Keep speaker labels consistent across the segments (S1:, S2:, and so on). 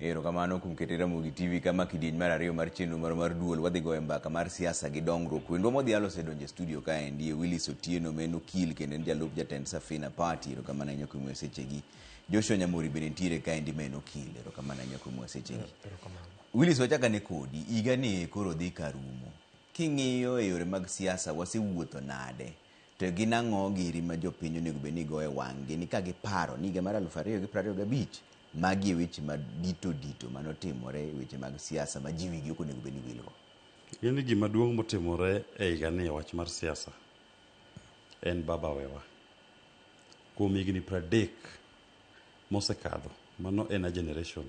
S1: Erokamano kuom keto Ramogi TV kama kidieny mar ariyo mar chenro mar duol wadhi goyo mbaka mar siasa gi dongruok. Wendwa modhi alo osedonjo e studio kaendi Willis Otieno ma en okil kendo en jalup jatend Safina Party. Erokamano ahinya kuom sechegi. Joshua Nyamori bende nitiere kaendi ma en okil. Erokamano ahinya kuom sechegi. Willis, wachaka ne kodi higa ni koro dhi karumo. King'iyo e yore mag siasa wasewuotho nade? To gin ang'o giri ma jopiny onego bed ni goyo e wang'gi ni ka giparo ni higa mar 2025 magi e weche madito manotimore e weche mag siasa ma ji wigi ok onego bed ni wilgo.
S2: Gini gima duong' motimore e higa ni e wach mar siasa en baba wewa. Kuom higni 30 mosekadho, mano en a generation.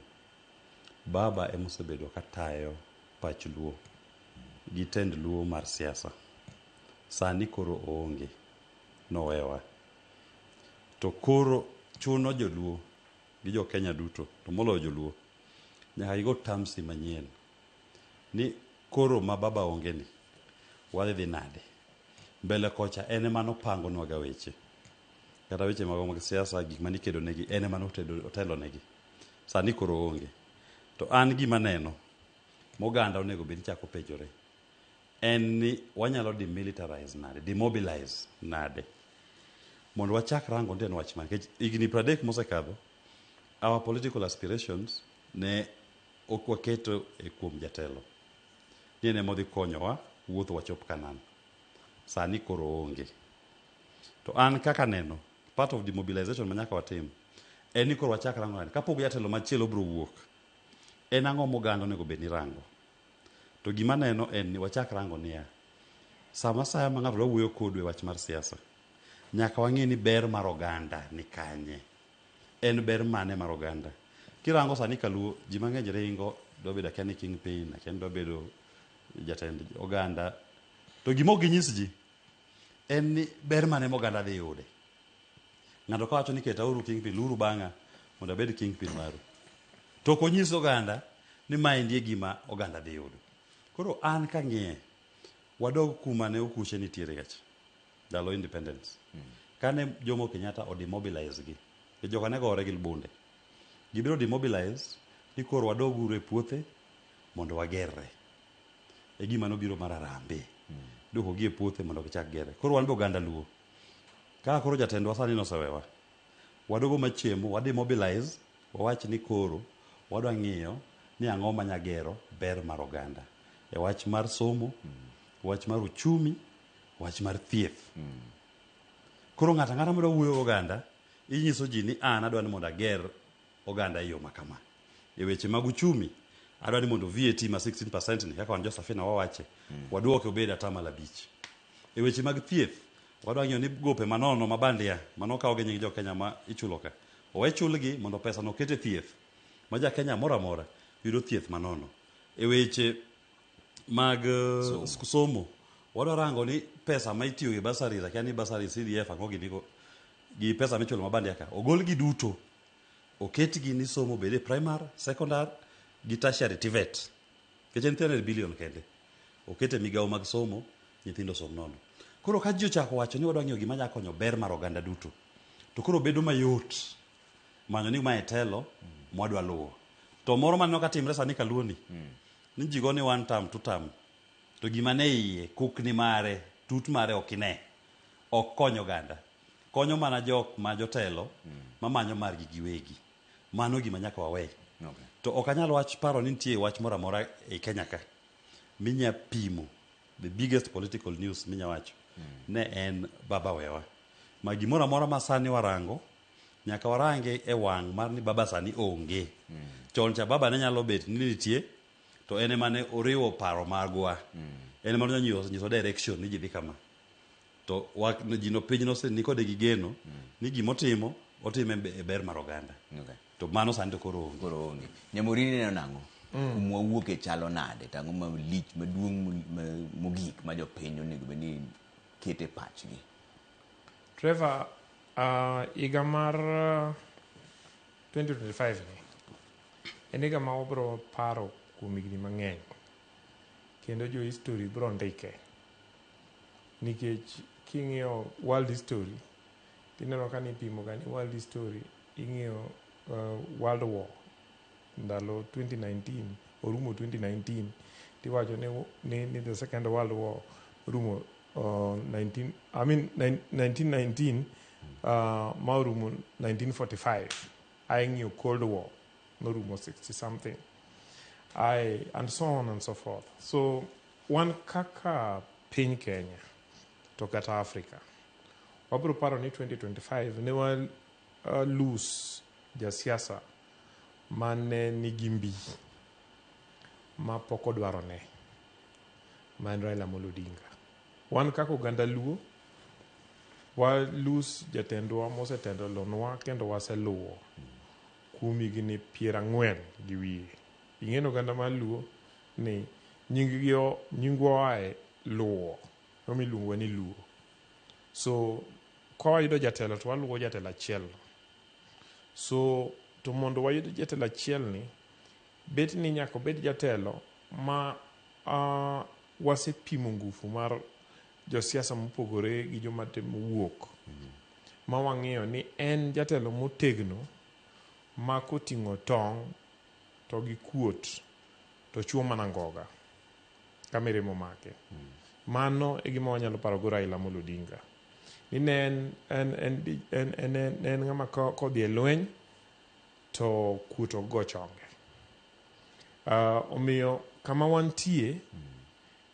S2: Baba emosebedo ka tayo pach luo gi tend luo mar siasa. Sani koro oonge, nowewa. To koro chuno joluo gi jo Kenya duto, to moloyo joluo, nyaka gigo tamsi manyien ni koro ma baba onge ni wadhi nade. Mbele kocha ene mano pango nwaga weche, kata weche mag siasa, gik mani kedo negi ene mano otelo negi. Sani koro onge. To an gima neno moganda onego bed chako penjore en ni wanyalo demilitarize nade, demobilize nade, mondo wachak rango ndeno wach man. Higni 30 mosekadho, our political aspirations ne ok waketo e kuom jatelo ni ene modhi konyowa wuotho wachop kanan. Sani koro onge. To an kaka neno part of demobilization manyaka watim en ni koro wachak rango nade kapok jatelo machielo bro wuok, en ang'o moganda onego bed ni rango. To gima neno en ni wachak rango niya, sama saya ma ng'ato wuoyo kodwe wach mar siasa, nyaka wang'e ni ber mar oganda ni kanye. En ber mane mar oganda? Kirango sani kaluo, ji mang'eny ringo dwa bedo akia ni kingpin, akia ni dwa bedo jatend oganda. To gima ok ginyis ji en ni ber mane moganda dhi yude. Ng'ato ka wacho ni ketauru kingpin, luru bang'a mondo abed kingpin maru. To ok onyis oganda ni maendi e gima oganda dhi yudo. Koro an kang'iye, wadog kuma ne okuche nitiere gacha ndalo independence. Kane Jomo Kenyatta odemobilize gi, e joka ne gore gi bunde, gibiro demobilize ni koro wadog uru e puothe mondo wagerre. E gima nobiro mar Harambee. Doko gi e puothe mondo gichak gerre. Koro wan be oganda luo, ka koro jatendwa sani nosewewa, wadogo machiemo, wademobilize, wawach ni koro wadwa ng'iyo ni ang'o manyagero ber mar oganda e wach mar somo, wach mar uchumi, wach mar thieth. Koro ng'ata ng'ata modwa wuoyo oganda, inyiso ji ni an adwa ni mondo ager oganda e yo makama. E weche mag uchumi, adwa ni mondo VAT ma 16% ni kaka wan jo Safina wawache, waduoke obed 5%. E weche mag thieth, wadwa ng'iyo ni gope manono mabandia manokaw gi nying jo Kenya ma ichulo ka, owe chulgi mondo pesa no kete thieth ma ja Kenya mora mora yudo thieth manono. E weche mag somo, wadwa rango ni pesa ma itiyo gi basaris, akia ni basaris CDF ang'o ginigo, gi pesa michulo mabandia ka, ogol gi duto, oketgi ni somo bede primary, secondary gi tertiary TVET. Kechen 300 billion kende okete migawo mag somo, nyithindo som nono. Koro ka ji ochako wacho ni wadwa ng'iyo gima nyalo konyo ber mar oganda duto, to koro bedo mayot manyo ni mae telo mwadwa luwo. To moro maneno ka timre sani kaluoni, ni ji go ni one term, two term, to gima ne iye, kukni mare, tut mare ok ine, ok konyo oganda. Konyo mana jok ma jotelo mamanyo margi giwegi. Mano gima nyaka wawe. To ok anyal wach paro ni nitie wach moro amora e Kenya ka minya pimo the biggest political news minya wacho ne en baba wewa. Ma gimoro amora ma sani warango, nyaka warange e wang' mar ni baba sani onge. Chon cha baba ne nyalo bet ni nitie, to ene mane oriwo paro magwa. Ene mane nyiso direction ni ji dhi kama. To ji no piny ni kode gi geno ni gimotimo otime e ber mar oganda. To mano sani to koro
S1: onge. Nyamori neno nang'o? Kuma wawuok e chalo nade? Tang'o malich maduong' mogik ma jopiny onego bed ni kete pachgi?
S3: Trevor, higa mar 2025 ni en higa ma wabro paro kuom higni mang'eny, kendo jo history bro ndike, nikech king'iyo world history tineno ka nipimo ga ni world history ing'iyo World War ndalo 2019 orumo 2019 tiwacho ni the second world war orumo 1919 ma orumo 1945 aeng'io cold war norumo 60 something and so on and so forth. So wan kaka piny Kenya to kata Africa wabro paro ni 2025 ne wa lose jasiasa mane nigi mbi ma pok odwaro ne man Raila Amolo Odinga. Wan kaka oganda Luo wa lose jatendwa mosetendo lonwa kendo waseluwo kuom higni 40 gi wiye. Ing'eno oganda mar Luo ni nyingwa ae luo miluongo ni Luo. So kwa wayudo jatelo to waluwo jatelo achiel. So to mondo wayud jatelo achiel ni bet ni nyaka bed jatelo ma wasepimo ngufu mar josiasa mopogore gi joma temo wuok ma wang'eyo ni en jatelo motegno ma koting'o tong' to gi kuot to chuo mana ngoga ka mirimo make. Mano e gima wanyalo paro go Raila Amolo Odinga ni en ng'ama kodhi e lweny to kuot go chonge. Omiyo kama wantie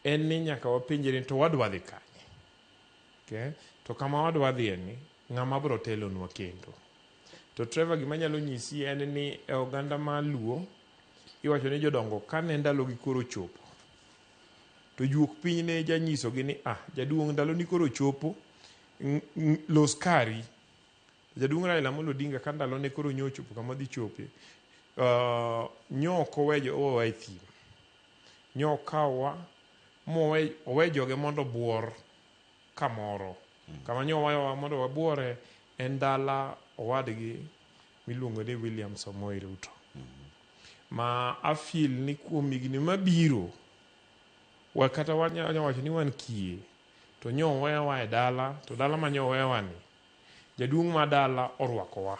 S3: en ni nyaka wapenjre to wadwa dhi kanye. Okay? To kama wadwa dhie ni ng'ama bro telonwa kendo. To Trevor gima nyalo nyisi en ni e oganda ma Luo iwacho ni jodongo kane ndalogi koro chopo to juok piny ne janyisogi ni jaduong' ndalo ni koro chopo los kari. Jaduong' Raila Amolo Odinga ka ndalo ne koro nyochopo kama dhi chope nyoko owewa e thim, nyokawa owe joge mondo buor kamoro. Kama nyowawa mondo wabuore en dala owadgi miluongo ni William Samoei Ruto. Ma afil ni kuom higni mabiro wakata wanyawacho ni wan kie to nyowewa e dala, to dala ma nyowewa ni jaduong' ma dala orwakowa.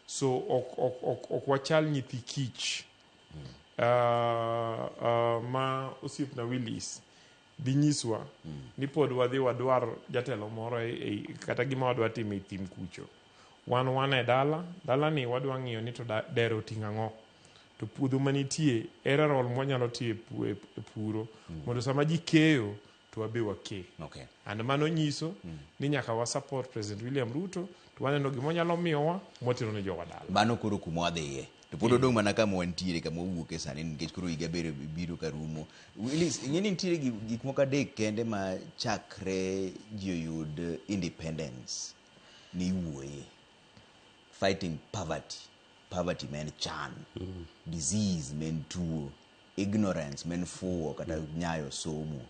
S3: So ok wachal nyithi kich. Ma osiepna Willis dhi nyiswa ni pod wadhi wadwar jatelo moro kata gima wadwa timo e thim kucho. Wan e dala ni wadwa ng'iyo ni to dero ting'a ng'o, to puodho manitie ere rol mwanyalo tie e puro mondo sama ji keyo to wabe wake.
S1: Okay.
S3: And mano nyiso ni nyaka wa support President William Ruto to waneno gima nyalo miyowa motero ne jowa dala.
S1: Mano koro kuma wadhiye. To pod odong' mana kama wantiere kama wawuoke sani nikech koro higa biro ka rumo. Willis, ing'eni nitiere gik moko adek kende ma chakre ji oyud independence ni wuoye. Fighting poverty men chan, disease men tuo, ignorance men fuo kata nyayo somo.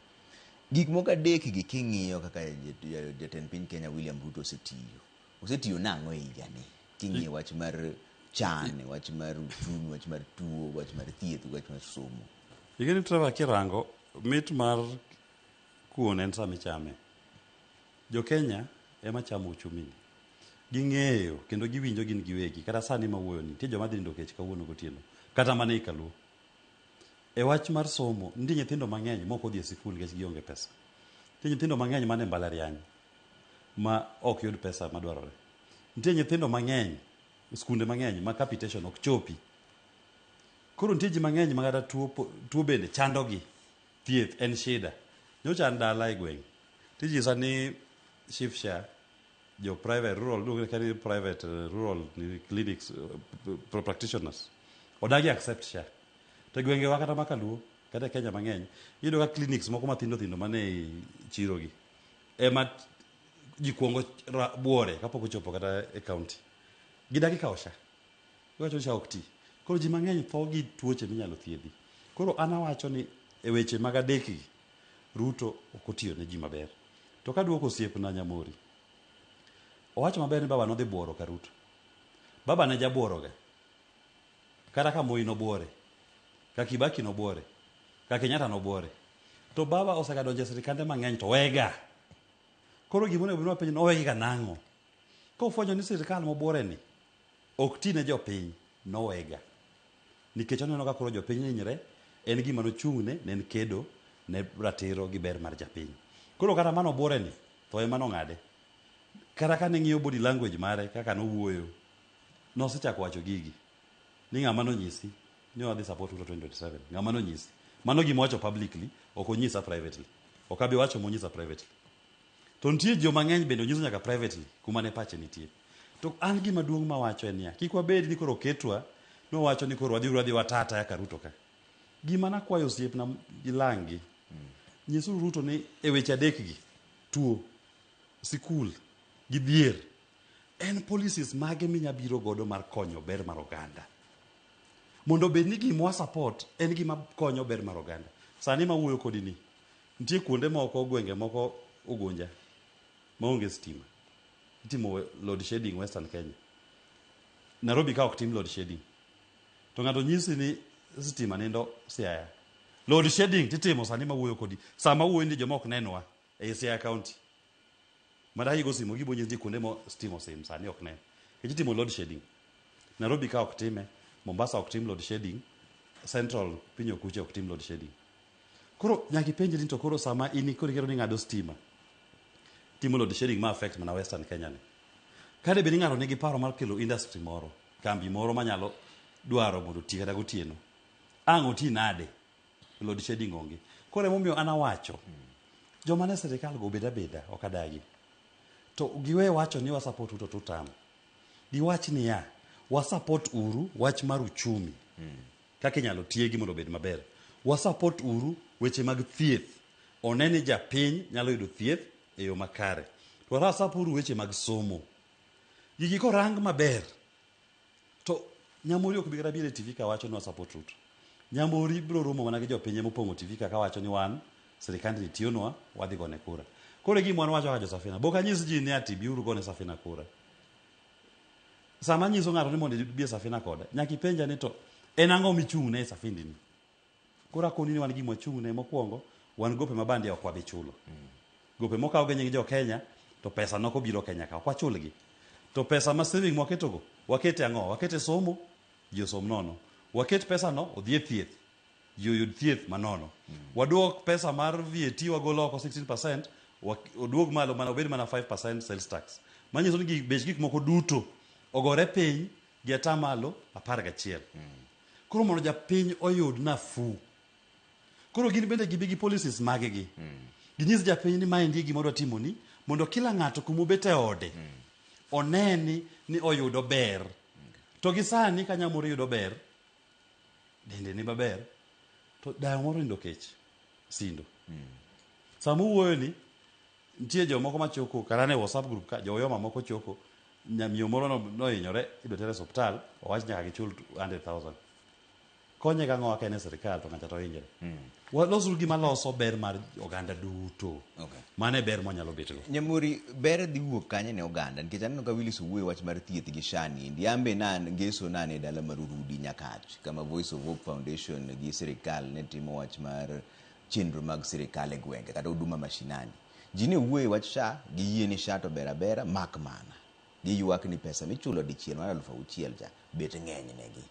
S1: Gik moko adek gi king'iyo kaka jatend piny Kenya William Ruto osetiyo nang'o e higa ni king'iyo wach mar chan, wach mar uchumi, wach mar tuo, wach mar thieth, wach mar somo.
S2: Ing'eni Trevor kirango mit mar kuon en sami chame. Jo Kenya ema chamo uchumi ni. Ging'eyo kendo giwinjo gin giwegi kata sani ma wuoyo ni nitie joma dhi nindo kech kawuono gotieno kata mana e Kaluo. E wach mar somo nitie nyithindo mang'eny mok odhi e sikul nikech gionge pesa. Nitie nyithindo mang'eny mane mbalariany ma ok yud pesa madwarore. Nitie nyithindo mang'eny skunde mang'eny ma capitation ok chopi. Koro nitie ji mang'eny ma kata tuo bende chandogi, thieth en shida. Nyocha dala e gweng' tijisa ni Shifsha jo private rural clinics practitioners odagi accept sha. To gwenge wa kata makaluo kata Kenya mang'eny iyudo ka clinics moko mathindo mane chiro gi ema jikuongo buore kapok ochopo kata e county. Gidagi kawo sha. Iwacho sha ok ti. Koro ji mang'eny tho gi tuoche minyalo thiedhi. Koro an awacho ni e weche mag adekgi Ruto ok otiyo ne ji maber. To ka duoko osiepna Nyamori, owacho maber ni baba nodhi buoro ka Ruto. Baba ne jabuoro ga. Kata ka Moi nobuore, ka Kibaki nobuore, ka Kenyatta nobuore. To baba osegadonje sirikande mang'eny to wega. Koro gimone obino penjo no wegi ga nang'o. Ka ofwenyo ni sirikal mobuore ni ok ti ne jopiny no wega. nikech oneno ka koro jopiny hinyre, en gima nochung'ne, ne en kedo ne ratiro gi ber mar japiny. Koro kata mano bore ni, to ema nong'ade. Kata ka ning'iyo body language mare, kaka nowuoyo, nosechako wacho gigi. Ni ng'ama nonyisi, ni wadhi support Ruto 2027. Ng'ama nonyisi. Mano gima wacho publicly, ok onyisa privately. Ok abi wacho monyisa privately. To nitie joma ng'eny bende onyiso nyaka privately, kuma ne pache nitie. To an gima duong' ma wacho en niya, kik wabed ni koro ketwa, nowacho ni koro wadhi watata yaka Ruto ka. Gima nakwayo osiepna gilangi, nyisu Ruto ni e weche adek gi, tuo, sikul, gi dhier, en policies mage minyabiro godo mar konyo ber mar oganda. Mondo bed ni gima support en gima konyo ber mar oganda. Sani ma wuoyo kodi ni, nitie kuonde moko, gwenge moko Ugunja, maonge stima. Itimo load shedding Western Kenya. Nairobi ka ok tim load shedding. To ng'ato nyisi ni stima nindo Siaya. Load shedding titimo sani ma wuoyo kodi. Sama wuoyo ni joma ok nenwa e Siaya County. Mada higo simo gibo nyisi kuonde mo stima sim sani ok nen. Itimo load shedding. Nairobi ka ok time, Mombasa ok tim load shedding, Central piny okuche ok tim load shedding. Koro nyaki penje ni to koro sama ini koro kero ni ng'ado stima. Timo load shedding ma affect mana Western Kenya ni. Kade be ni ng'ato nigi paro mar kelo industry moro, kambi moro manyalo dwaro mondo ti kata gotieno. Ang' oti nade load shedding onge. Koro emomiyo an awacho, joma ne sirikal go beda ok adagi. To giwe wacho ni wa support Ruto tutam. Giwach ni ya, wa support uru wach mar uchumi. Kaka inyalo tiegi mondo bed maber. Wa support uru weche mag thieth. Oneni japiny nyalo yudo thieth e yo makare. To wa support uru weche mag somo. Gigi korang maber. To Nyamori ok bi kata bire TV ka wacho ni wa support Ruto. Nyamori biro romo mana gi jopiny mopong'o TV ka wacho ni wan sirikand ni tionwa wadhi gone kura. Koro gima wan wacho ka jo Safina. Boka nyis ji ni ati biuru gone Safina kura. Sama nyiso ng'ato ni mondo bi Safina koda, nyaki penja ni to en ang'o michung'ne e Safindi ni. Koro akoni ni wan gima chung'ne mokwongo, wan gope mabande ok wabi chulo. Gope mokaw gi nying jo Kenya, to pesa noko biro Kenya ka ok wachulgi. To pesa ma saving mwaketogo, wakete ang'o? Wakete somo, ji osom nono. Waket pesa no, odhie thieth. Ji oyud thieth manono. Waduok pesa mar VAT wagolo oko 16%, oduog malo mana obed mana 5% sales tax. Manyiso ni bech gik moko duto ogore piny gi atamalo 11. Koro mondo japiny oyud nafu. Koro gin bende gibi gi policies magegi. Ginyis japiny ni maendi gima odwa timo ni, mondo kila ng'ato kumubete ode oneni ni oyudo ber. To gisani ka Nyamori yudo ber, dende ni maber, to dayo moro nindo kech, sindo. Sama wuoyo ni, nitie jomoko machoko, kata ne WhatsApp group ka, joyoma moko choko, nyamiyo moro no hinyore, idwa tere hospital, owach nyaka gichul 100,000. Konye ka ng'owa kene sirikal to ng'acha to hinyre. Walosuru gima loso ber mar oganda duto. Mane ber monyalo betgo.
S1: Nyamori, ber dhi wuok kanye ne oganda? Nikech aneno ka Willis owuoyo wach mar thieth gi shani. Ndiambe nan ngeso nane e dala mar Urudi Nyakach, kama Voice of Hope Foundation gi sirikal ne timo wach mar chenro mag sirikal e gwenge kata huduma mashinani. Ji ne wuoyo wach sha gi yie ni sha to bera mak mana. Giywak ni pesa michulo dichiel mar 6,000 cha bet ng'eny negi.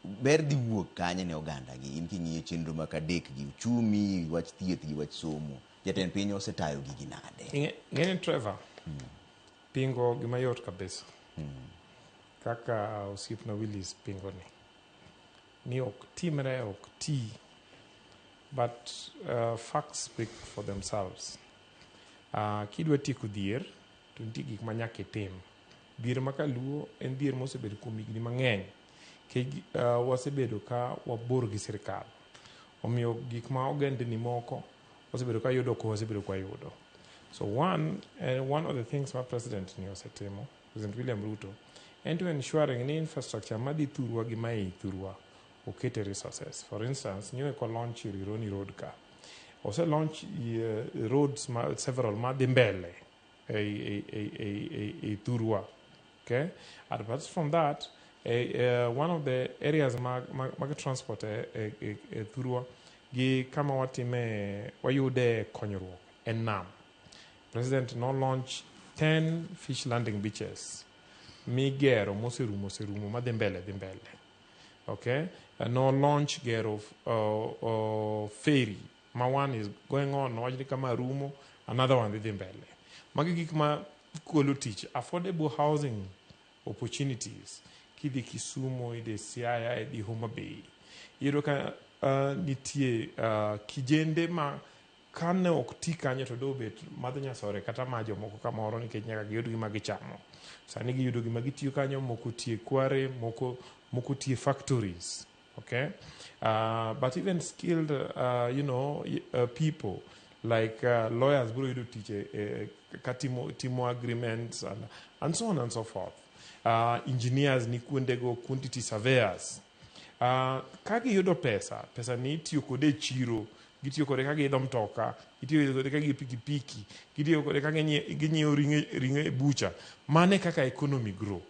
S1: Ber dhi wuok kanye ne oganda gi in king'iyo chenro mag adek gi uchumi, wach thieth gi wach somo. Jatend piny osetayo gigi nade.
S3: Ng'eni Trevor, pingo gima yot kabisa. Kaka osiepna Willis pingo ni ok timre, ok ti. But facts speak for themselves. Kidwa tieko dhier, to nitie gik ma nyaka itim. Dhier ma kaluo en dhier mosebedo kuom higni mang'eny. Wasebedo ka wabor gi sirikal. Omiyo gik ma ogendni moko wasebedo ka yudo ko wasebedo ka yudo. So one of the things my president ni osetimo, President William Ruto, and to ensuring ni infrastructure madhi thurwa gi mai thurwa okete resources. For instance, new eco launch Rironi Road ka. Also launch roads several madhi mbele a thurwa. Okay? And apart from that, one of the areas market transport thurwa gi kama watime wayude konyruok en nam. President no launch 10 fish landing beaches migero moserumo madhi mbele. Okay? no launch gear of ferry. Ma one is going on, wajni kama rumo, another one didhi mbele. Magi gik ma kolo tich, affordable housing opportunities, kidhi Kisumu, ide Siaya, ide Homa Bay. Yero ka nitie kijende ma kane ok ti kanyo to dobet madho nyasore kata majo moko kamoro nikech nyaka giyud gima gichamo. Sani giyudo gima gitiyo kanyo, moko tie kware, moko tie factories. Okay, but even skilled, people like lawyers, bro, you teach timo agreements and so on and so forth. Engineers ni kuondego, quantity surveyors. Kagi yudo pesa ni tiyo kode chiro, gitiyo kode kagi idho mtoka, gitiyo kode kagi pikipiki, gitiyo kode kagi ginyiewo ringe bucha. Mane kaka economy grow.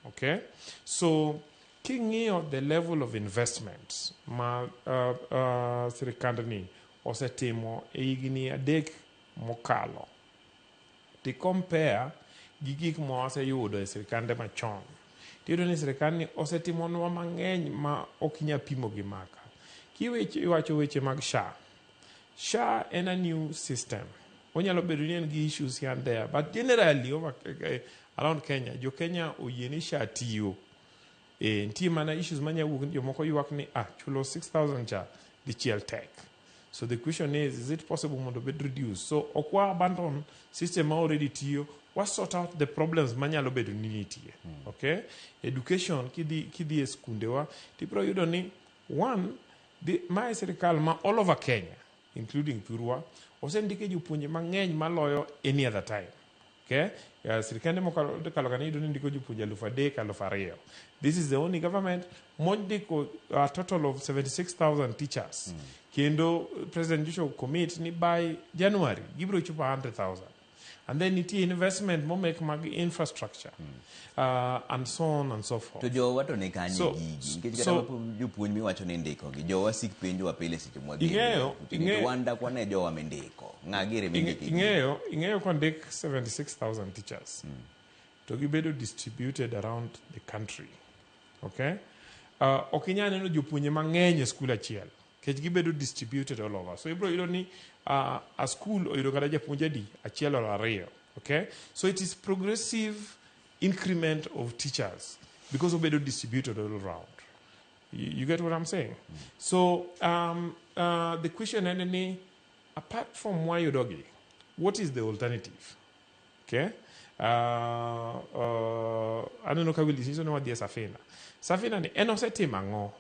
S3: Okay, so king'iyo the level of investment ma sirikandni osetimo e higni 3 mokalo, ti compare gi gik ma waseyudo e sirikande machon, tiyudo ni sirikandni osetimonwa mang'eny ma ok inyal pimo gi maka. Kiwacho weche mag SHA en a new system. Onyalo bedo ni en gi issues here and there, but generally around Kenya, jo Kenya oyie ni SHA tiyo. Ntie mana issues manya wuok jomoko ywak ni chulo 6,000 cha dichiel tek. So the question is it possible mondo bed reduced? So okwa abandon system already tiyo, what sort out the problems manyalo bedo ni nitie. Okay, education kidhi e skundewa tipro yudo ni one ma sirikal ma all over Kenya including Thurwa osendike jopuonje mang'eny maloyo any other time. Okay, sirikande mokalo kani yudo ni ndiko jopuonje 3,000 2,000. This is the only government mondiko a total of 76,000 teachers. Kendo President Joshua commit ni by January gibro chupa 100,000. And then it investment mo make mag infrastructure and so on and so forth.
S1: To jowa to ne kanye gigi nikech kata jopuonj miwacho ni ndiko gi jowa sik penjo wa pile seche mwadhi ing'eyo wanda kwane jowa mendiko ng'agire mendiko
S3: ing'eyo kondik 76,000 teachers to gibedo distributed around the country. Okay, ok inyal neno jopuonje mang'eny e skul achiel kech gibedo distributed all over. So ibro yudo ni a school oyudo kata japuonje adi achiel or ariyo. Okay, so it is progressive increment of teachers because obedo distributed all around. You get what I'm saying? So the question is, apart from Wawuokie, what is the alternative? Okay, I don't know how Willis, you know what the Safina ni enosetimo ang'o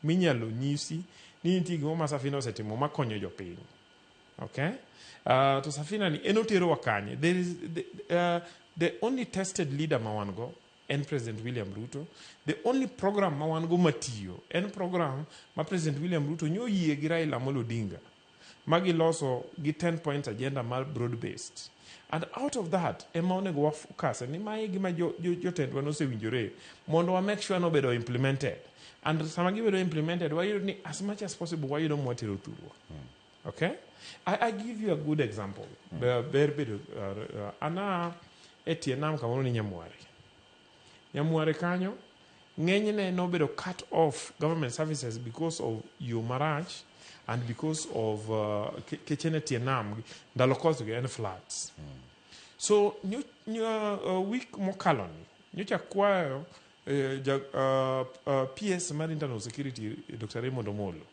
S3: minyalo nyisi ni nitie gima ma Safina osetimo makonyo jopiny. Okay, to Safina ni enotero wakanye. There is the only tested leader mawango and President William Ruto. The only program mawango matiyo and program ma President William Ruto nyoyie gi Raila Amolo Odinga magi loso gi 10 points agenda mal broad based. And out of that, onego wa focus ni mae gima jotendwa nosewinjore mondo wa make sure no bedo implemented. And sama gibedo implemented, why you as much as possible why you don't want to through. Okay? I give you a good example. Ana etienam kamoro ni Nyamori kanyo ng'enyne no bedo cut off government services because of your marriage and because of kechene tienam ndalo koth and floods. So week mokaloni nyocha kwayo PS mar internal security Dr. Raymond Omolo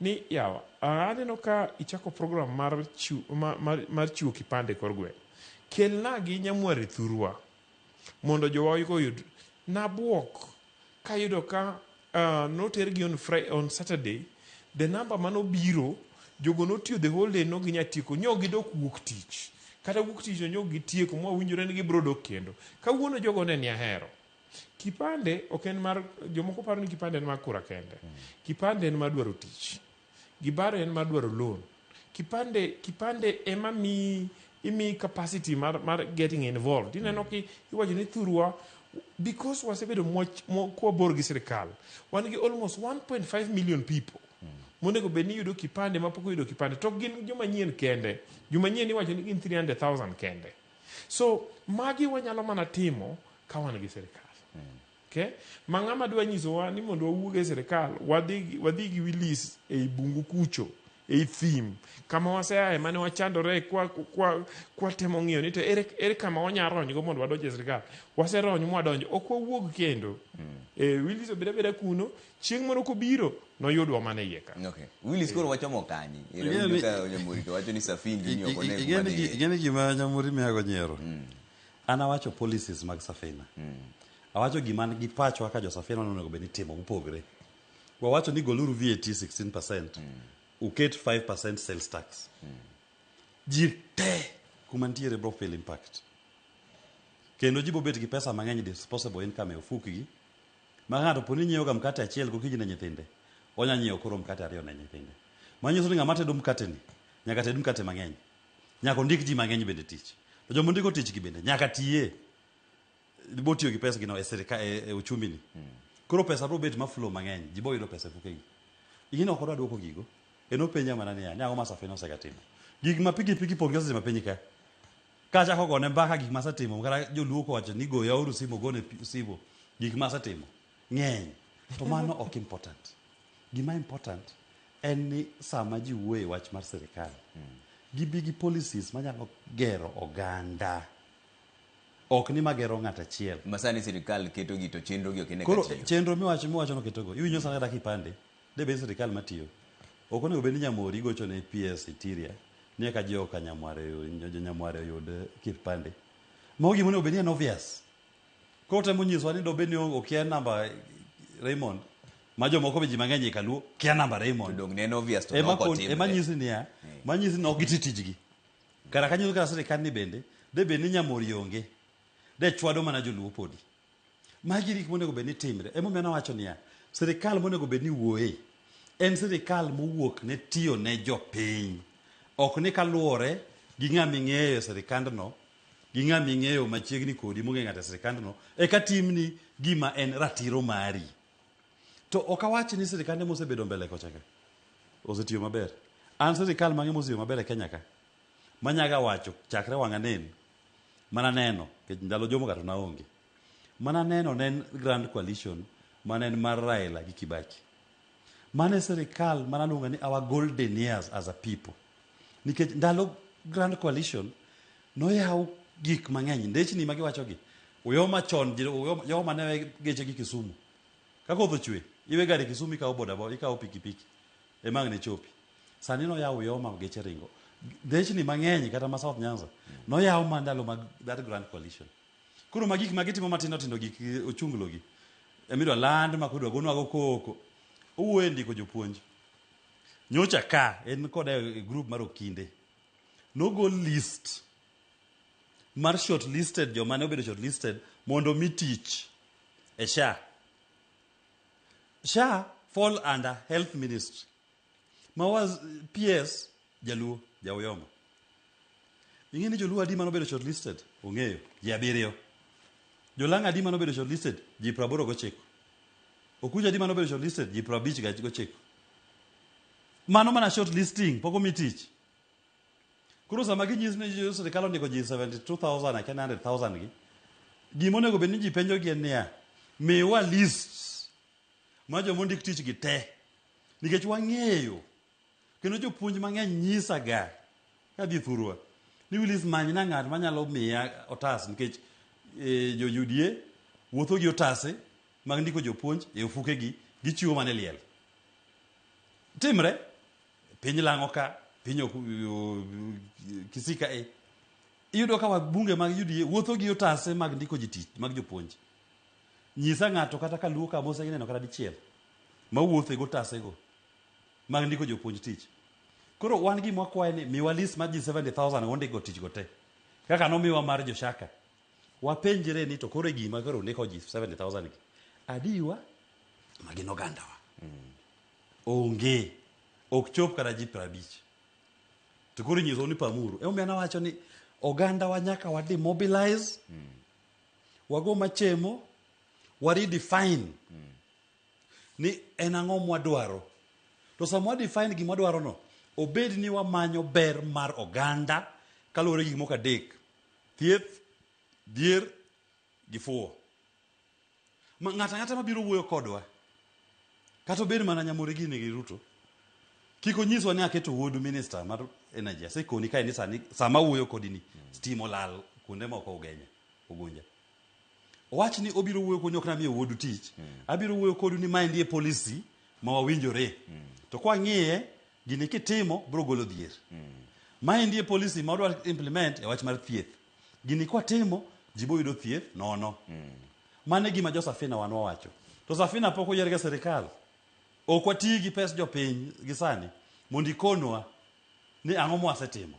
S3: ni yawa aneno ka ichako program mar chiwo kipande korgwe kelna gi Nyamori Thurwa mondo jowa yud nabuok ka yudo ka notergi on Saturday. The number mano biro jogo notiyo the whole day no ginyatiko nyogi dok wuok tich kata wuok tich nyogi tieko mo winjore ni gibro dok kendo kawuono jogo ne ni ahero kipande oken mar jomoko paro ni kipande en mar kura kende. Kipande en mar dwaro tich, gibaro en mar dwaro loan. Kipande ema imi capacity mar getting involved. Ineno ki iwacho ni Thurwa because wasebedo kwa bor gi sirikal wan gi almost 1.5 million people monego bedni yudo kipande mapok yudo kipande to gin joma nyien kende. Joma nyien iwacho ni gin 300,000 kende. So magi wanyalo mana timo ka wan gi sirikal. Okay? Mang'ama dwa nyisowa ni mondo wawuog e sirikal, wadhi gi Willis ei bungu kucho, ei thim, kama waseaye mane wachandore kwa temo ng'iyo ni to ere kama wanya ronygo mondo wadonj e sirikal. Waserony mwadonjo, ok wawuog kendo. Willis obeda kuno, chieng' moro kobiro, noyudwa mana iye ka.
S1: Okay. Willis koro wachomo kanyi. Nyamori to wacho ni Safina ni okone.
S2: Igeni gima Nyamori miago nyiero. An awacho policies mag Safina. Awacho gima gi pacho kaka jo Safina onego bed ni timo mopogre. Wawacho ni goluru VAT 16%. Uket 5% sales tax. Ji te kuma ntiere bro feel impact. Kendo ji bobet gi pesa mang'eny disposable income e ofukgi. Ma ng'ato poni nyiewo ga mkate achiel gokinyi ne nyithinde. Onya nyiewo koro mkate ariyo ne nyithinde. Manyiso ni ng'ama tedo mkate ni nyaka ted mkate mang'eny. Nyaka ondik ji mang'eny bende tich. To joma ndiko tich gi bende nyaka tiye. Botiyo gi pesa gino e sirikal e uchumi ni. Koro pesa bro bet ma flow mang'eny. Ji bo yudo pesa fukegi. Igino ok odwa duoko gigo. Eno penja mana niya, nyago ma Safina osegatimo. Gik ma pigi pongio seche ma piny ka. Ka chako gone mbaka gik ma setimo, kata joluoko wacho ni go yauru simo gone sibo. Gik ma setimo ng'eny. To mano ok important. Gima important en ni sama ji wuoye wach mar sirikal. Gibi policies manyalo gero oganda. Ok ni magero ng'at achiel.
S1: Masani sirikal keto gi to chenro gi okine
S2: katiyo.
S1: Koro
S2: chenro miwacho no ketogo. Iwinjo sana kata kipande. Debe sirikal matiyo. Ok onego bed ni Nyamori gocho ne PS Itiria. Nie ka jo ka Nyamware yud kipande. Mago gimonego bed ni en obvious. Ko temo nyiswa ni do bed ni okia namba Raymond. Ma jomoko be ji mang'eny kaluo kia namba Raymond.
S1: Dong ne obvious to no kotim.
S2: Manyisi niya, manyisi no giti tijgi. Kara kanyo ka sirikal ni bende, de bed ni Nyamori onge. De chwado mana joluo podi. Magi gik monego bed ni timre. Emo mena wacho niya, sirikal monego bed ni wuoye. En sirikal mowuok ne tiyo ne jopiny. Ok ni kaluore gi ng'ama ing'eyo sirikandno, gi ng'ama ing'eyo machiegni kodi mong'e ng'at e sirikandno, eka timni gima en ratiro mari. To ok awachi ni sirikande mosebedo mbele kocha ka osetiyo maber. An sirikal mang'e mosetiyo maber e Kenya ka manyaga wacho chakre wang'a nen mana neno ke ndalo jomo gato na onge. Mana neno nen Grand Coalition manen mar Raila gi Kibaki. Mane sirikal mana lunga ni our golden years as a people. Nikech ndalo Grand Coalition noyaw gik mang'eny ndechni magi wacho gi. Uyo machon yo mane geche gi Kisumu. Kako odhochwe iwe gari Kisumu ikawo bodaboda ikawo pikipiki emang ne chopi. Sani no yawo yo ma geche ringo. Ndechni mang'eny kata ma South Nyanza no yawo mandalo mag that Grand Coalition. Kuro magik magitimo matindo tindo gik ochunglo gi. Emidwa land makudwa gonwa koko. Uwe ndiko jopuonj. Nyocha ka en kod group mar Okinde. No go list mar shortlisted joma ne obedo shortlisted mondo mi tich e SHA. SHA fall under health ministry. Was PS Jaluo Jaoyoma. Ingeni joluo adi mano bedo shortlisted ong'eyo ji 7. Jolanga adi mano bedo shortlisted ji 89. Okuja adi mano bedo shortlisted ji 59. Mano mana shortlisting poko mi tich. Kuro sama ginyis ni sirikal ondiko ji 72,000 aka 100,000 gi. Gima onego bed ni ji penjo gi en niya, miwa list ma joma ondik tich gi te. Nikech wang'eyo kendo jopuonj mang'eny nyisa ga ka dhi thurwa ni Willis manyna ng'at manyalo miya otas nikech jo UDA wuotho gi otase mag ndiko jopuonj e ofuke gi gichiwo mane liel. Timre piny lang'o ka piny kisika iyudo ka wabunge mag UDA wuotho gi otase mag ndiko ji tich mag jopuonj. Nyisa ng'ato kata ka luo ka mose gineno kata dichiel ma wuotho go otase go mag ndiko jopuonj tich. Koro wan gi mwakwaye ni miwa list mar ji 70,000 ondiko tich go te. Kaka nomiwa mar Joshaka. Wapenjire ni to koro gima koro ndiko ji 70,000 gi. Adiwa magin ogandawa. Onge ok chop kata ji 50. To koro nyiso ni pamuru. Omiyo nawacho ni oganda wa nyaka wa demobilize. Wago machemo wa redefine. Ni en ang'o mwadwaro. To sama define gima dwaro no, obed ni wamanyo ber mar oganda kaluwore gi gik moko 3. Thieth, dhier gi fuwo. ng'ata mabiro wuoyo kodwa kata obed mana Nyamori gini gi Ruto kik onyiswa ni aketo wuod minister mar energy asekoni kae ni sani sama wuoyo kodi ni stima olal kuonde moko ogunja wach ni obiro wuoyo konyo ok namiyo wuodu tich abiro wuoyo kodu ni mae ndie policy ma wawinjore to kwa ng'iye gini kitimo biro golo dhier mae ndie policy ma wadwa implement e wach mar thieth gini kwa timo jibo yudo thieth nono mane gima jo Safina wan wawacho to Safina pok oyier gi sirikal ok wati gi pes jopiny gi sani mondo ikonwa ni ang'o mwasetimo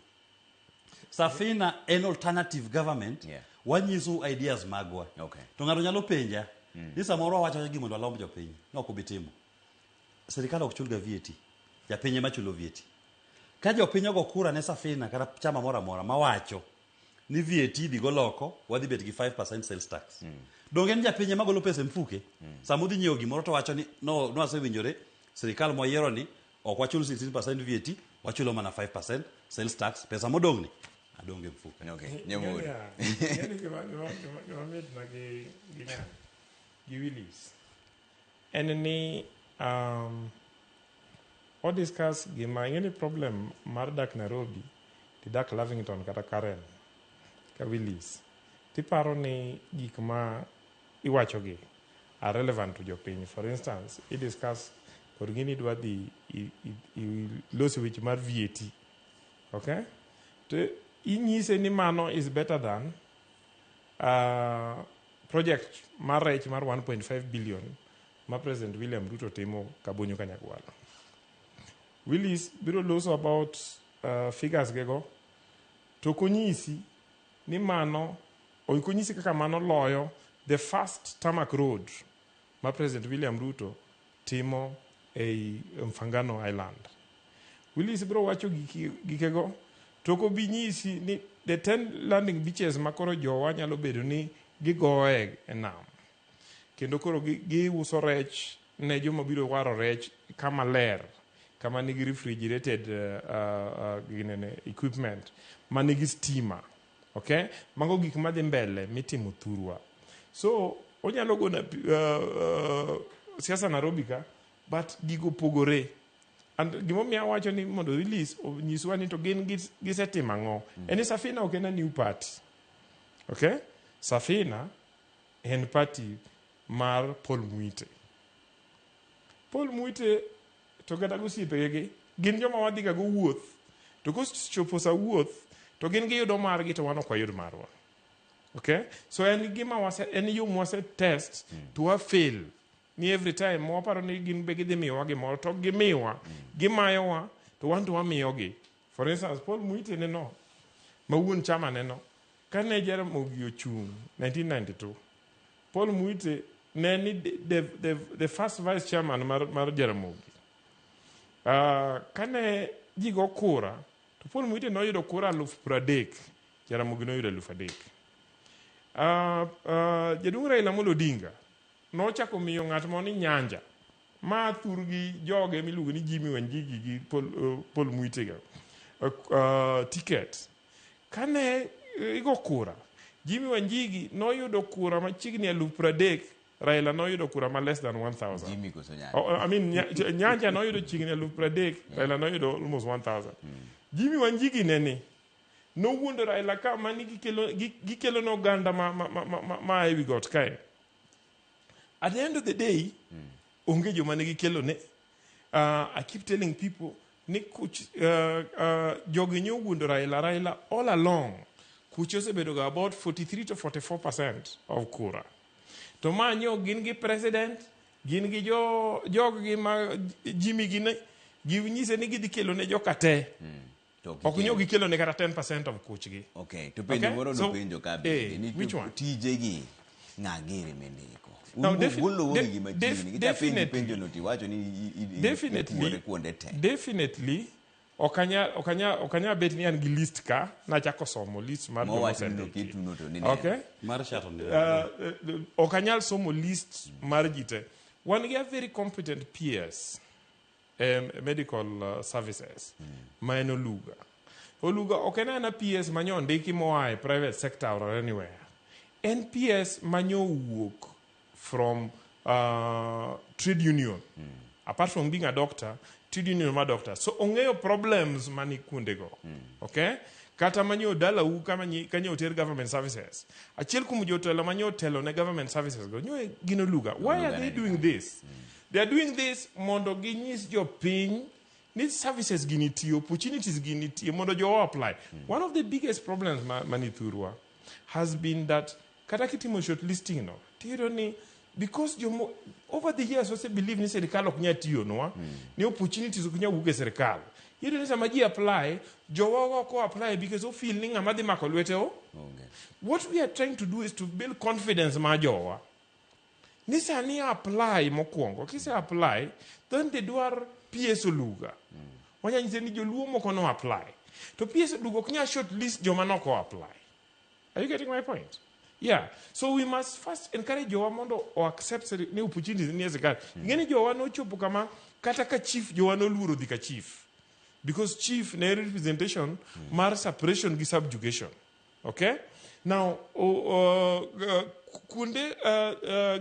S2: Safina en alternative government wanyiso ideas magwa to ng'ato nyalo penja ni samoro wawacho gi mondo alomb jopiny ok obitimo sirikal ok chulga VAT japiny ema chulo VAT ka jopiny ogo kura ne Safina kata chama moro amora mawacho ni VAT dhi goloko wadhi bet gi 5% sales tax donge ni japiny ema golo pesa mfuke samudhi nyiewo gimoro to wacho ni no asewinjore sirikal moyiero ni ok wachul 16% VAT wachulo mana 5% sales tax pesa modong ni adonge mfuke
S1: Nyamori
S3: gi Willis en ni o discuss gima ng'eni problem mar dak Nairobi ti dak Lavington kata Karen ka Willis tiparo ni gik ma iwachogi are relevant to jopiny. For instance, i discuss kod gini dwa dhi losi weche mar VAT, okay? To inyise ni mano is better than project mar rech mar 1.5 billion ma President William Ruto timo kabonyo Kanyagwala. Willis biro loso about figures gego to konyisi ni mano konyisi kaka mano loyo the first tarmac road ma President William Ruto timo ei Mfangano Island. Willis biro wacho gikego to ko binyisi ni the 10 landing beaches ma koro jowa nyalo bedo ni gigoe e nam kendo koro giuso rech ne joma biro waro rech kama ler kama nigi refrigerated equipment ma nigi stima, okay? Mago gik madhi mbele mitimo thurwa. So onyalo gona siasa Nairobi ka but gigo pogore and gimomiyo wacho ni mondo release nyiswa ni to gin gisetimo ang'o. Eni Safina ok en new party, okay? Safina en party mar Paul Mwite. Paul Mwite to kata gosiepegi gin joma wadhiga go wuoth to kochopo sa wuoth to gin giyudo margi to wan ok wayud marwa, okay? So en gima en yo mwase test to wa fail ni every time mwaparo ni gin be gidhi miyowa gimoro to gimiwa gimayowa to wan to wamiyogi. For instance, Paul Mwite neno ma wuon chama neno kane Jaramogi ochung 1992 Paul Mwite ne ni the first vice chairman mar Jaramogi. Kane jigo kura to Paul Mwite noyudo kura 30,000 Jaramogi noyudo 3,000. Jaduong' Raila Amolo Odinga nochako miyo ng'at moni Nyanja ma thurgi joge miluongo ni Jimmy Wanjigi gi Paul Mwite ga ticket. Kane igo kura Jimmy Wanjigi noyudo kura machiegni 30,000, Raila noyudo kura ma less than 1,000.
S1: Jimmy koso Nyanja.
S3: I mean Nyanja noyudo chiegni 30,000, Raila noyudo almost 1,000. Jimmy Wanjigi nene no wuondo Raila ka mani gikelo no ganda ma ewi got kae. At the end of the day, onge joma ne gikelo ne. I keep telling people ni jogi nyo wuondo Raila all along. Kucho osebedo ga about 43 to 44% of kura. To manyo gin gi president, gin gi jog ma Jimmy gine ginyise ni gidhi kelo ne jokate. Ok nyo gikelo ne kata 10% of kuchgi.
S1: Okay, to penjo moro no penjo kabe ni TJ gi ng'agiri mendiko.
S3: Definitely okanya bet ni an gi list ka na chako somo list mar okay okanya somo list mar jite. One get very competent peers medical services ma en Oluga okena na PS manyo ndiki moa private sector or anywhere. NPS manyo wuok from trade union. Apart from being a doctor, trade union ma doctor. So ongeyo problems mani kundego. Okay? Kata manyo dala u kanyo hotel government services. Achiel kuom jotelo manyo telo ne government services go. Nyo gino luga. Why are they doing this? They are doing this mondo ginyis jo piny need services giniti, opportunities giniti, mondo jo apply. One of the biggest problems manithurwa has been that kata kitimo shortlisting no. Tironi because over the years we believe ni serikal ok nya tiyo no ni opportunities ok nya wuge serikal. Yero ni sama ji apply, jowo ko apply because of feel ni ngama dhi mako lwete o. What we are trying to do is to build confidence ma jowa. Ni sani apply mokwongo, kise apply, then they dwar PS Oluga. Wanya nyise ni joluo moko no apply. To PS Oluga ok nya short list joma no ko apply. Are you getting my point? Yeah. So we must first encourage jowa mondo or accept the opportunities in serikal. Ngeni jowa no chopo kama kata ka chief jowa no luoro dhi ka chief. Because chief na representation mar separation gi subjugation. Okay? Now kunde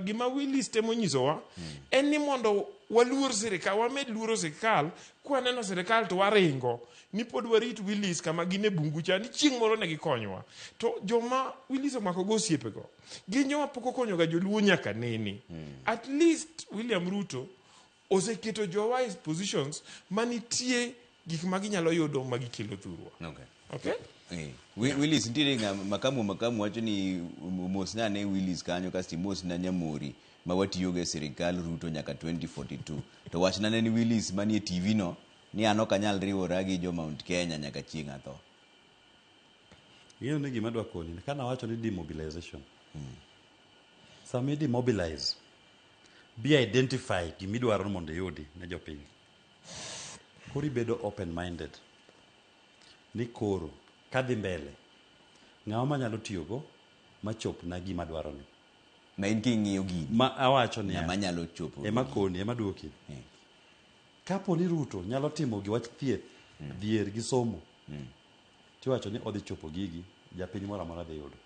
S3: gima Willis temo nyisowa en ni mondo waluor serikal, wamed luoro serikal, kwa neno serikal to waringo ni pod warit Willis kama gine bungu cha ni chieng' moro ne gikonywa. To joma Willis omako go osiepego gin joma pok okonyo ga joluo nyaka nene. At least William Ruto oseketo jowa in positions manitie gik maginyalo yudo magikelo thurwa. Okay?
S1: Willis ntiere makamu wacho ni mosna ne Willis kanyo kasti mosna Nyamori ma watiyoge serikal Ruto nyaka 2042. To wachna ne ni Willis manie TV no ni ano kanyal riwora gi jo Mount Kenya nyaka chieng' atho.
S2: Ng'eyo ni gima dwa koni kana wacho ni demobilization. Sami demobilize. Be identify gimidwaro mondo yudi ne jopiny. Kori bedo open minded. Ni koro kadhi mbele. Ng'awa manyalo tiyogo machop na gima dwaro ni.
S1: Ma in king'iyo gini.
S2: Ma awacho ni
S1: manyalo chopo.
S2: Ema koni, ema duoki. Kapo ni Ruto nyalo timo gi wach thieth, dhier gi somo. Tiwacho ni odhi chopo gigi, japiny moro amora dhi yudo.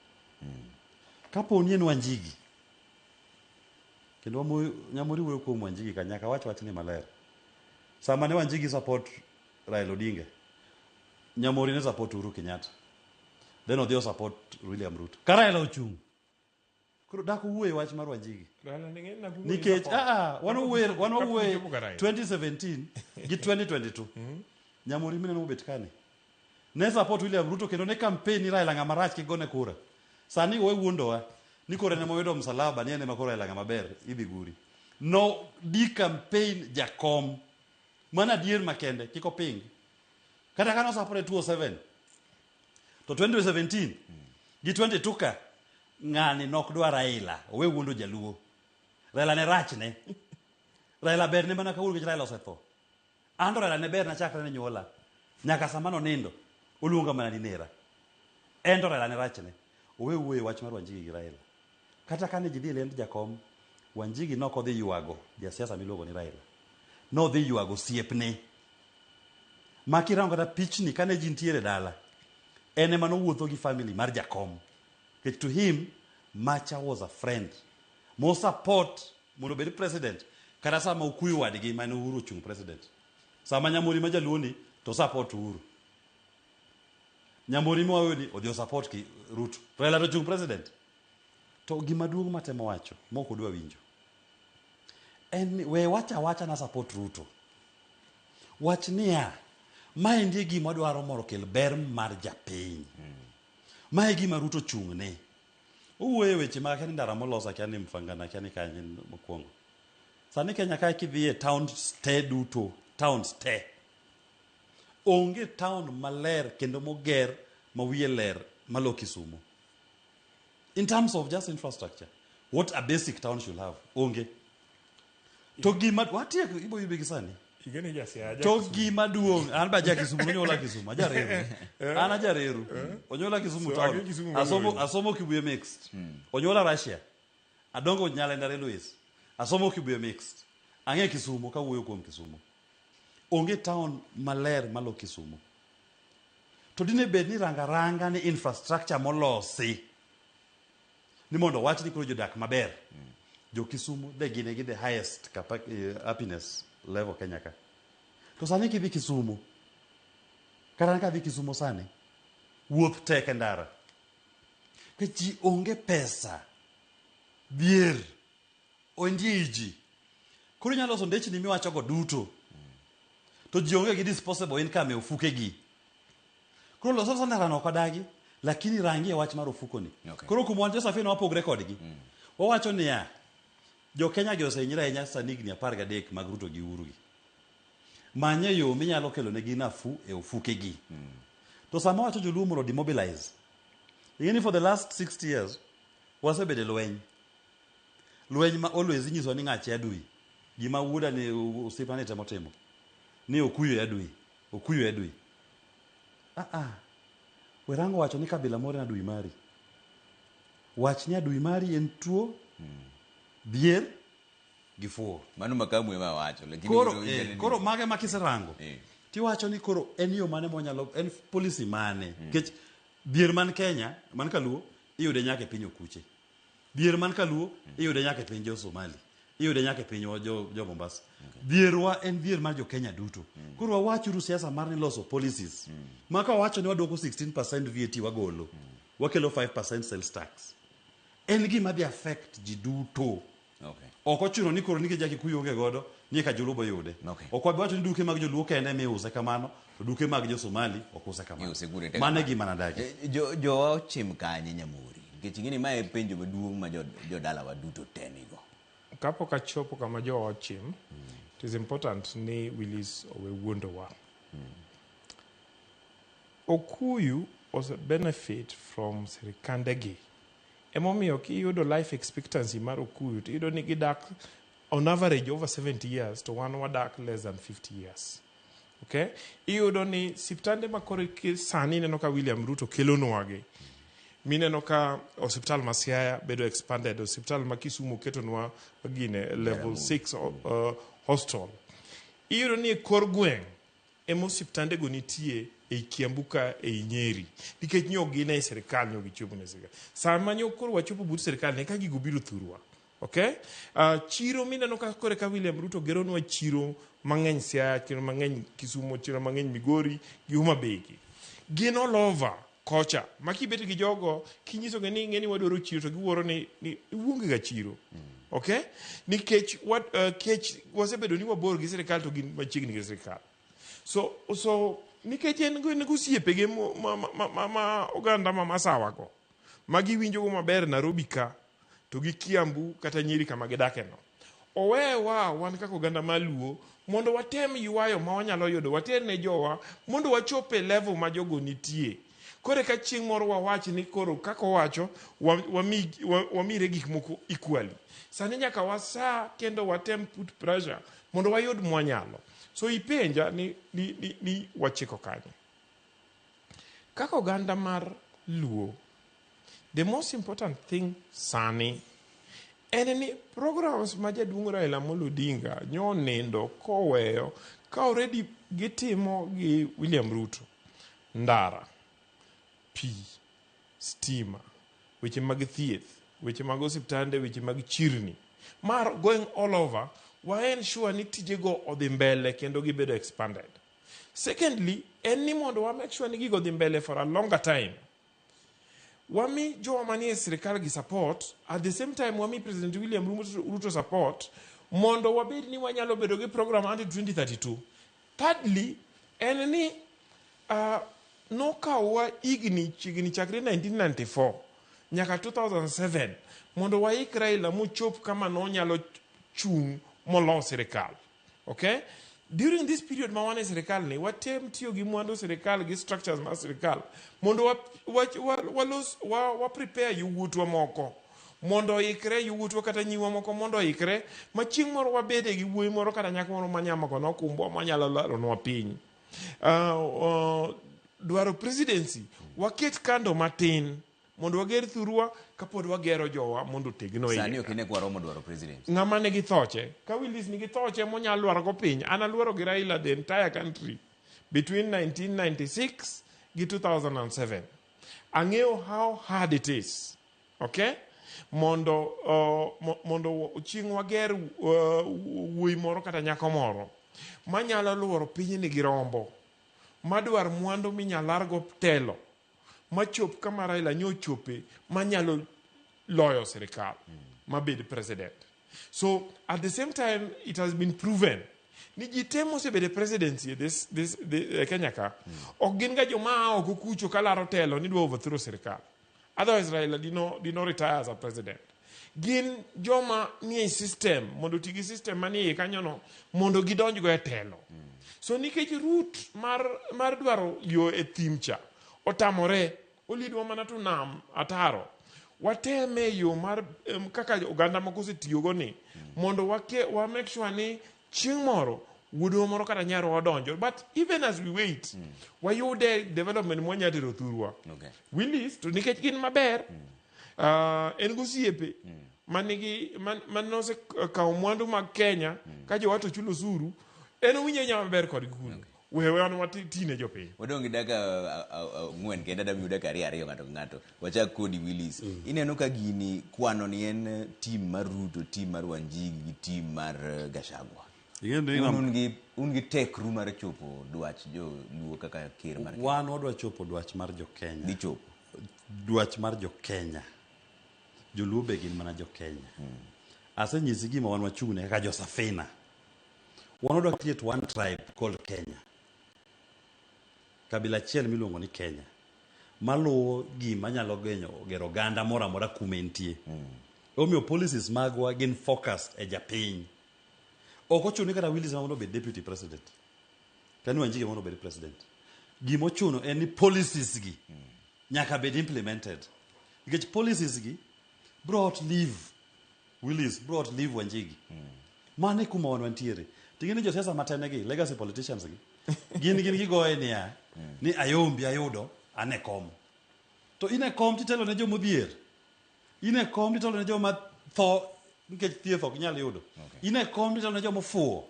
S2: Kapo ni en Wanjigi. Kendo Nyamori wuoyo kuom Wanjigi ka nyaka wach ni maler. Sama ne Wanjigi support Raila Odinga, Nyamori ne support Uhuru Kenyatta. Then odhi support William Ruto. Ka Raila ochung'. Koro dak wuoyo wach mar Wanjigi. Nikech wanowuoyo 2017 gi 2022. Nyamori mine no bet kane. Ne support William Ruto kendo ne campaign Raila ng'ama rach kigone kura. Sani we wuondowa ni kore ne mowedo msalaba ni ene makora Raila ng'ama ber idhi guri. No di campaign jakom. Mana dier makende kiko ping. Kata kano support 207. To 2017 gi 22 ka ng'ani nok dwa Raila, we wuondo jaluo. Raila ne rach ne. Raila ber ne mana ka wuondo Raila osetho. Ando Raila ne ber na chakre ne nyola. Nyaka samano nindo. Oluonga mana ni nera. Endo Raila ne rach ne. We wuoyo wach mar Wanjigi gi Raila. Kata kane jidhi lend jakom, Wanjigi noko dhi yuago jasiasa miluongo ni Raila. No dhi yuago siepne. Makirango kata pichni kane ji ntiere dala. Ene mano wuotho gi family mar jakom. To him, Macha was a friend. More support, mono bedi president. Kata sama ukuyu Wadhie mane Uhuru chung president. Sama Nyamori majaluoni to support Uhuru. Nyamori mwawoni odhi support ki Ruto. Raila to chung president. To gima duong' matemo wacho, moko dwa winjo. En we wacha na support Ruto. Wach niya, maendi gima dwaro moro kel ber mar japiny. Mae gima Ruto chung'ne. Uwe weche ma kani ndara molosa kani mfangana kani kanye mokwongo. Sani Kenya ka kidhie town stay duto, town stay. Onge town maler kendo moger mawiye ler malo Kisumu. In terms of just infrastructure, what a basic town should have. Onge. To gima watie ibo yube gisani.
S3: Igeni jasi aja.
S2: To gima duong an ba Kisumu nyola Kisumu ajareru. An ajareru. Onyola Kisumu town. Asomo Kibuye mixed. Onyola Russia. Adongo Nyalenda Railways. Asomo Kibuye mixed. Ange Kisumu ka wuoyo kuom Kisumu. Onge town maler malo Kisumu. To dine bed ni ranga ni infrastructure molosi. Ni mondo wach ni koro jodak maber. jo Kisumu de gine gi the highest happiness level Kenya ka. To sani kidhi Kisumu, kata ka dhi Kisumu sani, wuoth tek e ndara. Ka ji onge pesa, dhier, ondie ji. Koro inyalo loso ndechni miwacho go duto. To ji onge gi disposable income e ofuke gi. Koro loso ndara no kodagi, lakini rangi e wach mar ofuko ni. Koro kumwanjo safina wapogre kodgi. Wawacho niya, jo Kenya gi osenyira ahinya sani higni 13 mag Ruto gi Uhuru gi. Manye yo minyalo kelo negi nafu e ofuke gi. To sama wacho joluo mondo demobilize. Ingeni for the last 60 years, wasebede lweny. Lweny ma always inyiso ni ng'ache adui. Gima wuoda ni usipane temo temo. Ni okuyo adui. Okuyo adui. Werango wacho ni kabila moro na adui mari. Wach ni adui mari en tuo, dhier, gi fuo.
S1: Mano makamu ema wacho.
S2: Koro mage makiserango. Ti wacho ni koro en yo mane monyalo, en policy mane. Kech dhier man Kenya, man Kaluo, iyude nyaka e piny Okuche. Dhier man Kaluo, iyude nyaka e piny jo Somali. Iyude nyaka e piny jo Mombasa. Dhierwa en dhier mar jo Kenya duto. Koro wawachuru siasa mar ni loso policies. Maka wacho ni waduoko 16% VAT wagolo. Wakelo 5% sales tax. En gima di affect ji duto. Oko chuno ni koro nikech Kikuyu onge godo, ni ka joluo yude. Oko wacho ni duke mag joluo kende miuse kamano, to duke mag jo Somali okuse kamano. Mane gima nadagi.
S1: Jo ochim kanye Nyamori. Nikech ingeni mae penjo maduong' ma jo dala wa duto tenigo.
S3: Kapok achopo kama jo ochim, it is important ni Willis owe wuondowa. Okuyu also benefit from sirikandegi. Emomiyo kiyudo life expectancy mar Okuyu, tiyudo ni gidak on average over 70 years to wan wadak less than 50 years. Okay? Iyudo ni siptande makoro sani neno ka William Ruto kelonwagi. Mineno ka hospital ma Siaya bedo expanded, hospital ma Kisumu ketonwa gine level 6 hostel. Iyudo ni kor gweng' emo siptande go nitie e Kiambuka e Nyeri. Nikech nyo gine e serikal nyo gichopo ne serikal. Sama nyo koro wachopo but serikal ne ka gigo biro thurwa. Okay? Chiro mineno ka kore ka William Ruto geronwa chiro mang'eny Siaya, chiro mang'eny Kisumu, chiro mang'eny Migori, gi Homa Bay. Gin all over kocha. Makibeti gi jogo, kinyiso gani ngeni wadoro chiro, to giworo ni uonge ga chiro. Okay? Nikech wasebedo ni wabor gi serikal to gin machiegni gi serikal. So nikech en go negosiepege ma oganda ma masawa go. Magi winjo go maber Nairobi ka, to gi Kiambu kata Nyeri kama gidake no. Owewa wan kaka oganda maluo, mondo watem yuayo ma wanyalo yudo, water ne jowa, mondo wachope level ma jogo nitie. Kore ka chieng' moro wawach ni koro kaka wacho, wamire gik moko equally. Sani nyaka wasa kendo watem put pressure, mondo wayud mwanyalo. So ipenja ni wachiko kanye. Kaka oganda mar Luo, the most important thing sani, en ni programs ma jaduong' Raila Amolo Odinga nyo nindo koweyo ka already gitimo gi William Ruto. Ndara, pi, stima, weche mag thieth, weche mag osiptande, weche mag chirni. Mar going all over, wa ensure ni tijego odhi mbele kendo gibedo expanded. Secondly, en ni mondo wa make sure ni gigo odhi mbele for a longer time. Wami jowa manie sirikal gi support, at the same time wami President William Ruto support, mondo wabed ni wanyalo bedo gi program until 2032. Thirdly, en ni nokawa igni chakre 1994 nyaka 2007 mondo waik Raila mochop kama no nyalo chung molo sirikal. Okay? During this period ma wane sirikal ni, watem tiyo gi mwandu sirikal gi structures ma sirikal mondo wa prepare yuwutwa moko, mondo ikre yuwutwa kata nyiwa moko mondo ikre ma chieng' moro wabede gi wuoyi moro kata nyako moro manyamako no kumbo manyalo laronwa piny. Dwaro presidency waket kando matin mondo wager thurwa kapod wagero jowa mondo tegno
S1: iye. Sani okine kwa romo dwaro presidency.
S3: Ng'ama ne githoche. Ka Willis ni githoche monyalo dwaro go piny. Analuoro gi Raila the entire country between 1996 gi 2007. Ang'eyo how hard it is. Okay? mondo chieng' wager wuoyi moro kata nyako moro manyalo luoro pinyni gi rombo madwar mwandu minyalo largo telo machop kama Raila nyochope manyalo loyo sirikal mabed president. So at the same time it has been proven ni jitemo se bede presidency this Kenya ka ok gin ga joma oko kucho kalaro telo ni dwa overthrow sirikal. Otherwise Raila dino retire as a president. Gin joma nie system mondo tigi system manie kanyono mondo gidonjgo e telo. So nikech root mar dwaro yo e thimcha otamore olidwa mana to nam ataro wateme yo mar kaka oganda moko osetiyogo ni mondo wa make sure ni chieng' moro wuodwa moro kata nyaro odonjo. But even as we wait wayude development mwanyatero thurwa. Willis to nikech gin maber en gosiepe manose kawo mwandu mag Kenya ka jowato chulo suru en owinjo nyama maber kod gikuno. Wewe wan watine jopiny.
S1: Wadongi daka ng'wen kenda da miuda kari ariyo ng'ato ng'ato. Wachak kodi Willis. Ineno ka gini kwano ni en team mar Ruto, team mar Wanjigi gi team mar Gachagua. Ungi tekru mar chopo dwach jo luo kaka ker mar Kenya.
S2: Wan wadwa chopo dwach mar jo Kenya.
S1: Di chopo.
S2: Dwach mar jo Kenya. Joluo be gin mana jo Kenya. Asenyisi gima wan wachung'ne kaka jo Safina. Wan wadwa create one tribe called Kenya. Kabila achiel miluongo ni Kenya maluwo gima nyalo gero oganda moro amora kuma entie. Omiyo policies magwa gin focus e japiny. Ok ochuno kata Willis mondo obed deputy president. Kani Wanjigi mondo obed president. Gima ochuno en ni policies gi nyaka bed implemented. Nikech policies gi brought leave Willis, brought leave Wanjigi. Mane kuma wan wantiere. Tingeni josiasa matene gi, legacy politicians gi. Gin gigoe niya ni ayombi ayudo ane kom. To ine kom titelo ne joma odhier. Ine kom titelo ne joma tho nikech thieth ok nyal yudo. Ine kom titelo ne joma ofuwo.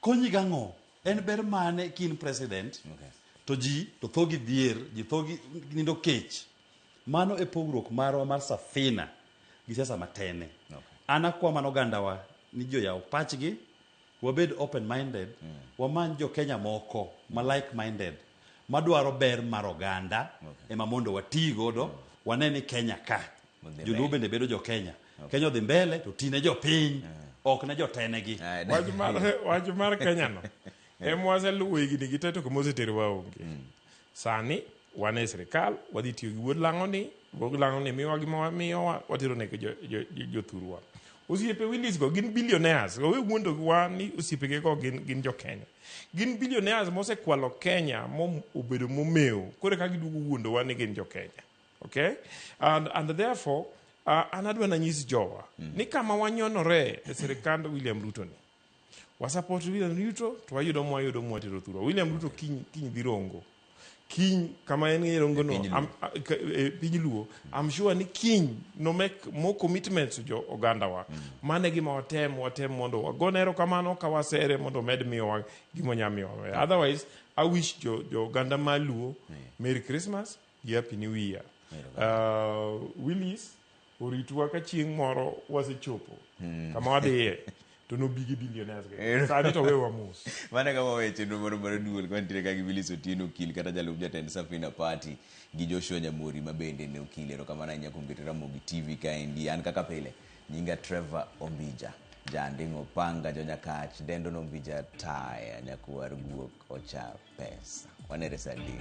S2: Konyi gang'o? En ber mane kin president? To ji to tho gi dhier, ji tho gi nindo kech. Mano e pogruok marwa mar Safina gi siasa matene. An akwa mano gandawa ni joyaw pachgi wabed open minded wamanj jo Kenya moko ma like minded madwaro ber mar oganda ema mondo wati godo waneni Kenya ka joluo bende bedo jo Kenya. Kenya dhi mbele to tine jo piny ok ne jo tenegi.
S3: Wach mar Kenya no waseluwo higni gi teto kuma osetero waonge. Sani wan e sirikal wadhi tiyo gi wuod lang'oni miwa gima miyowa watero ne jothurwa. Osiepe Willis go gin billionaires. Owe wuondo wan ni osiepe go gin jo Kenya. Gin billionaires mosekwalo Kenya obedo momeo. Kore ka giduogo wuondo wan ni gin jo Kenya. Okay? And therefore anadwa na nyisi jowa ni kama wanyonore e sirikand William Ruto ni. Wasupport William Ruto to wayudo mwatero thurwa. William Ruto kiny dhi rongo. Kiny kama en rongo no piny luo. I'm sure ni kiny no make more commitments to jo oganda wa. Mane gima watem mondo wagonero kamano ka wasere mondo med miwa gimo nyamiwa. Otherwise I wish jo oganda maluo Merry Christmas, Happy New Year. Willis oritwa ka chieng' moro wasechopo kama wadhiye to no bigi billionaires sani to wewa mus
S1: mana kama weche no moro duol kwantire ka gi Willis Otieno Okil kata jalup jatend Safina Party gi Joshua Nyamori mabende ne okilero kama na nyakumbete Ramogi TV kaendi. An kaka pile nyinga Trevor Ombija jandingo panga jonyakach dendo no Ombija taya nyakuar guok ocha pesa wanere sadi.